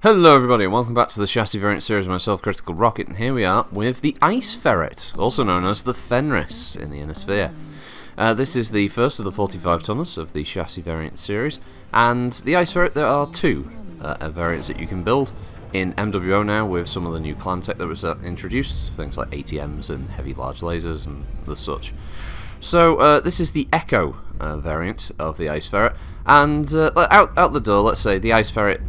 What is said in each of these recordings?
Hello everybody and welcome back to the chassis variant series of myself, Critical Rocket, and here we are with the Ice Ferret, also known as the Fenris in the Inner Sphere. This is the first of the 45 tonners of the chassis variant series, and the Ice Ferret, there are two variants that you can build in MWO now with some of the new clan tech that was introduced, things like ATMs and heavy large lasers and the such. So this is the Echo variant of the Ice Ferret, and out the door, let's say, the Ice Ferret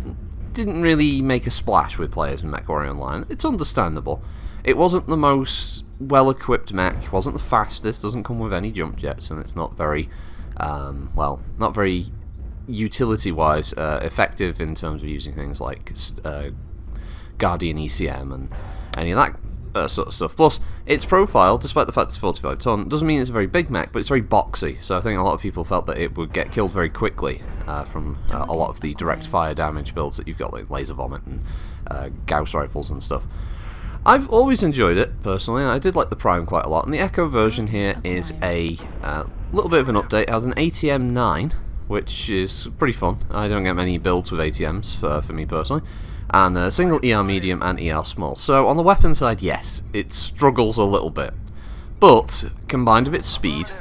didn't really make a splash with players in MechWarrior Online. It's understandable. It wasn't the most well-equipped mech, wasn't the fastest, doesn't come with any jump jets, and it's not very, not very utility-wise effective in terms of using things like Guardian ECM and any of that sort of stuff. Plus, its profile, despite the fact it's 45 ton, doesn't mean it's a very big mech, but it's very boxy, so I think a lot of people felt that it would get killed very quickly from a lot of the direct fire damage builds that you've got, like laser vomit and Gauss rifles and stuff. I've always enjoyed it, personally, and I did like the Prime quite a lot, and the Echo version here is a little bit of an update. It has an ATM 9, which is pretty fun. I don't get many builds with ATMs for me personally, and a single ER medium and ER small. So on the weapon side, yes, it struggles a little bit, but combined with its speed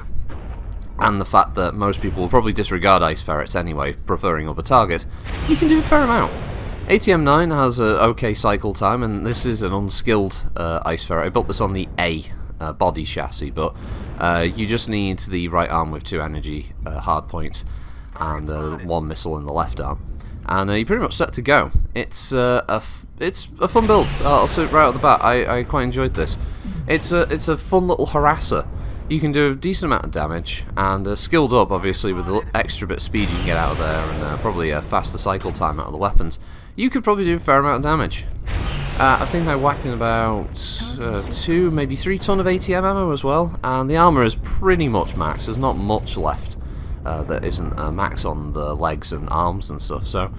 and the fact that most people will probably disregard Ice Ferrets anyway, preferring other targets, you can do a fair amount. ATM 9 has an okay cycle time, and this is an unskilled Ice Ferret. I built this on the A body chassis, but you just need the right arm with 2 energy hardpoints and 1 missile in the left arm, and you're pretty much set to go. It's a fun build. I'll say it right out the bat. I quite enjoyed this. It's a fun little harasser. You can do a decent amount of damage, and skilled up, obviously, with the extra bit of speed you can get out of there, and probably a faster cycle time out of the weapons, you could probably do a fair amount of damage. I think I whacked in about 2, maybe 3 ton of ATM ammo as well, and the armor is pretty much max. There's not much left that isn't max on the legs and arms and stuff, so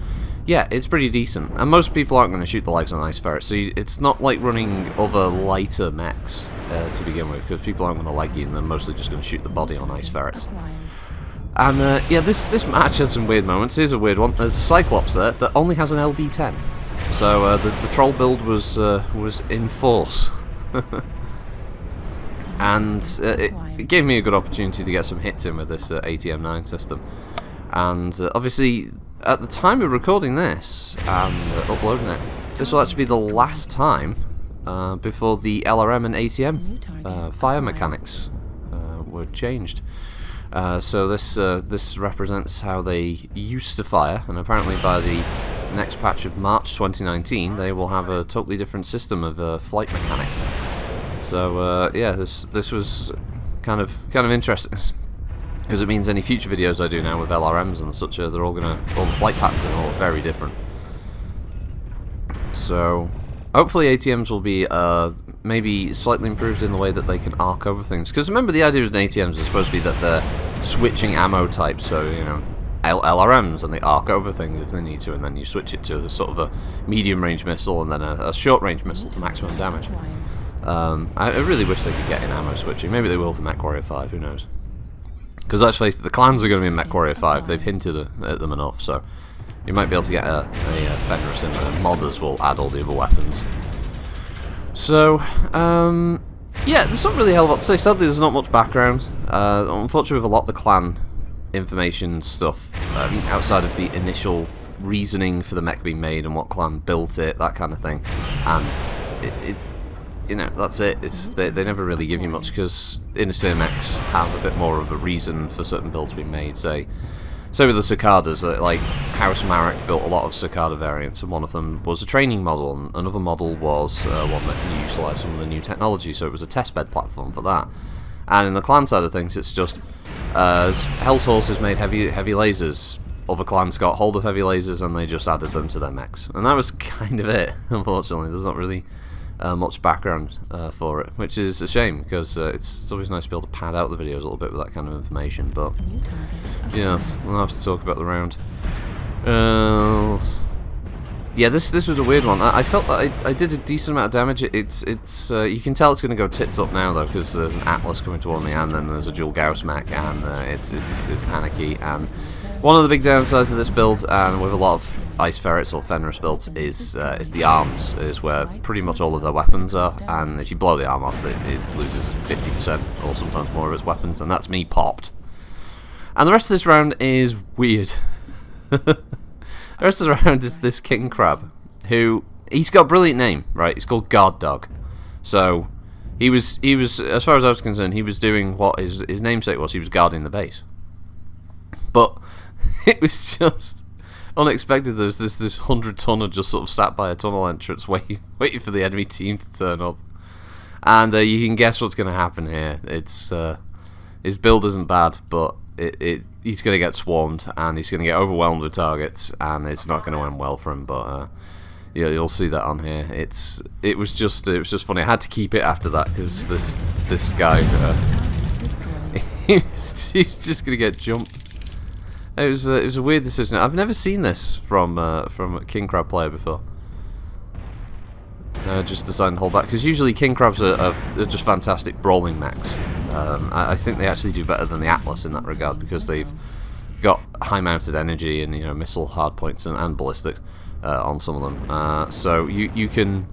yeah, it's pretty decent. And most people aren't going to shoot the legs on Ice Ferret, so it's not like running other lighter mechs to begin with, because people aren't going to leg you, and they're mostly just going to shoot the body on Ice Ferrets. And yeah, this match had some weird moments. Here's a weird one. There's a Cyclops there that only has an LB10, so the troll build was in force. And it gave me a good opportunity to get some hits in with this ATM 9 system. And obviously, at the time of recording this and uploading it, this will actually be the last time before the LRM and ATM fire mechanics were changed. So this represents how they used to fire, and apparently by the next patch of March 2019, they will have a totally different system of flight mechanic. So yeah, this was kind of interesting, because it means any future videos I do now with LRMs and such, all the flight patterns are all very different. So hopefully ATMs will be maybe slightly improved in the way that they can arc over things. Because remember, the idea with ATMs is supposed to be that they're switching ammo types, so you know, LRMs, and they arc over things if they need to, and then you switch it to sort of a medium range missile and then a short range missile for maximum damage. I really wish they could get in ammo switching. Maybe they will for MechWarrior 5, who knows? Because let's face it, the clans are going to be in MechWarrior 5. They've hinted at them enough, so you might be able to get a Fenris in there. Modders will add all the other weapons. So, yeah, there's not really a hell of a lot to say. Sadly, there's not much background. Unfortunately, with a lot of the clan information stuff, outside of the initial reasoning for the mech being made and what clan built it, that kind of thing, and you know, that's it. They never really give you much, because Inner Sphere mechs have a bit more of a reason for certain builds being made. Say with the Cicadas, like House Marek built a lot of Cicada variants, and one of them was a training model, and another model was one that utilised some of the new technology, so it was a testbed platform for that. And in the clan side of things, it's just Hell's Horses made heavy lasers. Other clans got hold of heavy lasers, and they just added them to their mechs, and that was kind of it. Unfortunately, there's not really much background for it, which is a shame, because it's always nice to be able to pad out the videos a little bit with that kind of information. But yes, we'll have to talk about the round. Yeah, this was a weird one. I felt that I did a decent amount of damage. It's you can tell it's going to go tits up now though, because there's an Atlas coming toward me, and then there's a dual Gauss mech, and it's panicky, and One of the big downsides of this build, and with a lot of Ice Ferrets or Fenris builds, is the arms, is where pretty much all of their weapons are, and if you blow the arm off, it loses 50% or sometimes more of its weapons, and that's me popped. And the rest of this round is weird. The rest of the round is this King Crab, who, he's got a brilliant name, right? He's called Guard Dog. So, he was, as far as I was concerned, he was doing what his namesake was, he was guarding the base. But it was just unexpected. There was this 100-tonner just sort of sat by a tunnel entrance waiting for the enemy team to turn up. And you can guess what's going to happen here. It's his build isn't bad, but he's going to get swarmed and he's going to get overwhelmed with targets, and it's not going to end well for him. But yeah, you'll see that on here. It was just funny. I had to keep it after that because this guy he's just going to get jumped. It was a weird decision. I've never seen this from a King Crab player before. Just deciding to hold back, because usually King Crabs are just fantastic brawling mechs. I think they actually do better than the Atlas in that regard, because they've got high mounted energy and missile hardpoints and ballistics on some of them. So you can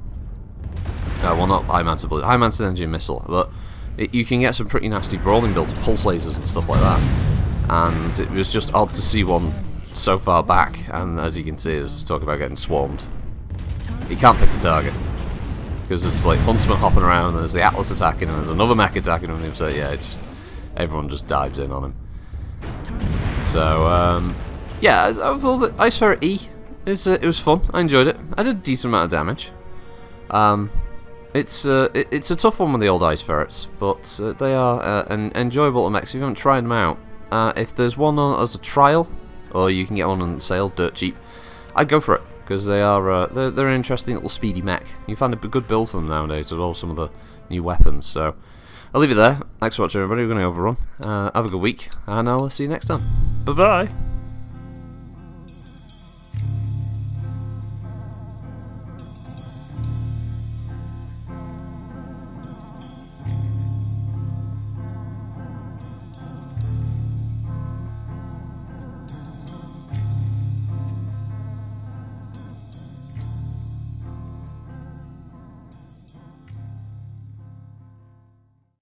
well, not high mounted energy and missile, but you can get some pretty nasty brawling builds, pulse lasers and stuff like that. And it was just odd to see one so far back, and as you can see, as talk about getting swarmed, he can't pick a target because there's like huntsmen hopping around, and there's the Atlas attacking him, there's another mech attacking him, so yeah, everyone just dives in on him. So yeah, overall, the Ice Ferret E it was fun. I enjoyed it. I did a decent amount of damage. It's a tough one with the old Ice Ferrets, but they are enjoyable to mechs if you haven't tried them out. If there's one on as a trial, or you can get one on sale dirt cheap, I'd go for it, because they're an interesting little speedy mech. You find a good build for them nowadays with all some of the new weapons. So I'll leave it there. Thanks for watching, everybody. We're going to overrun. Have a good week, and I'll see you next time. Bye bye.